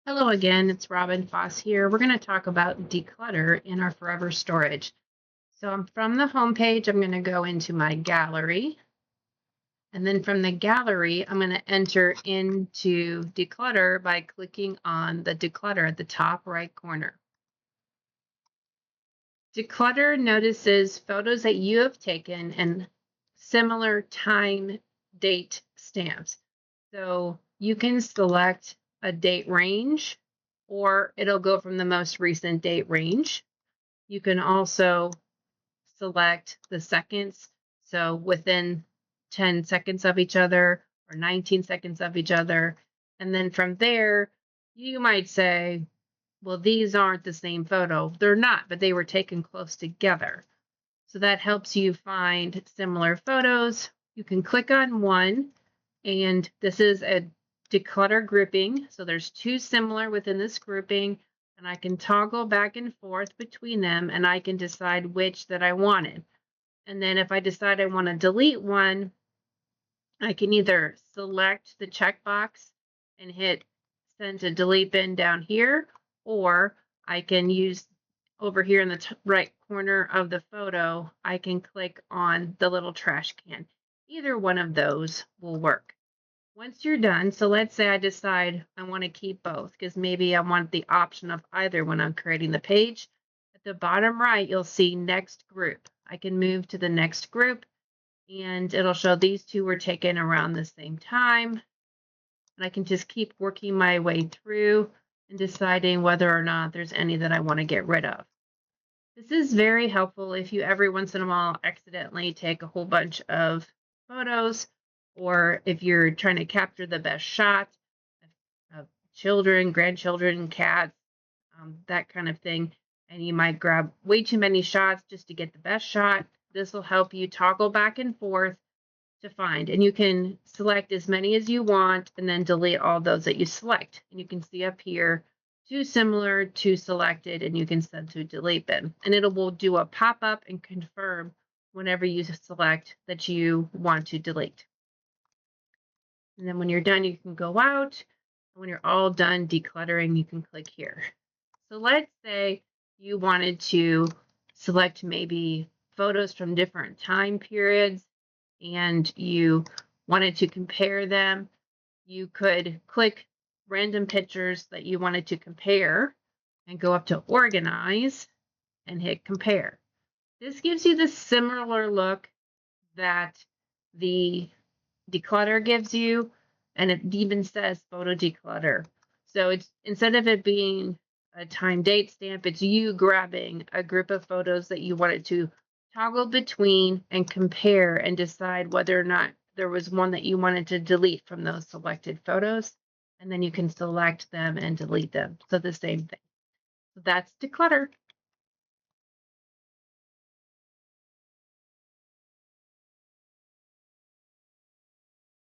Hello again, it's Robyn Foss here. We're going to talk about declutter in our forever storage. So I'm from the home page, I'm going to go into my gallery. And then from the gallery, I'm going to enter into declutter by clicking on the declutter at the top right corner. Declutter notices photos that you have taken and similar time date stamps. So you can select a date range, or it'll go from the most recent date range. You can also select the seconds, so within 10 seconds of each other or 19 seconds of each other. And then from there, you might say, well, these aren't the same photo. They're not, but they were taken close together. So that helps you find similar photos. You can click on one, and this is a declutter grouping. So there's two similar within this grouping, and I can toggle back and forth between them, and I can decide which that I wanted. And then if I decide I want to delete one, I can either select the checkbox and hit send to delete bin down here, or I can use over here in the right corner of the photo, I can click on the little trash can. Either one of those will work. Once you're done, so let's say I decide I want to keep both because maybe I want the option of either when I'm creating the page. At the bottom right, you'll see next group. I can move to the next group, and it'll show these two were taken around the same time. And I can just keep working my way through and deciding whether or not there's any that I want to get rid of. This is very helpful if you every once in a while accidentally take a whole bunch of photos, or if you're trying to capture the best shot of children, grandchildren, cats, that kind of thing, and you might grab way too many shots just to get the best shot. This will help you toggle back and forth to find, and you can select as many as you want and then delete all those that you select. And you can see up here, too similar, too selected, and you can send to delete bin. And it will do a pop-up and confirm whenever you select that you want to delete. And then when you're done, you can go out. When you're all done decluttering, you can click here. So let's say you wanted to select maybe photos from different time periods and you wanted to compare them. You could click random pictures that you wanted to compare and go up to organize and hit compare. This gives you the similar look that the declutter gives you, and it even says photo declutter. So it's instead of it being a time date stamp, it's you grabbing a group of photos that you wanted to toggle between and compare and decide whether or not there was one that you wanted to delete from those selected photos. And then you can select them and delete them. So the same thing. So that's declutter.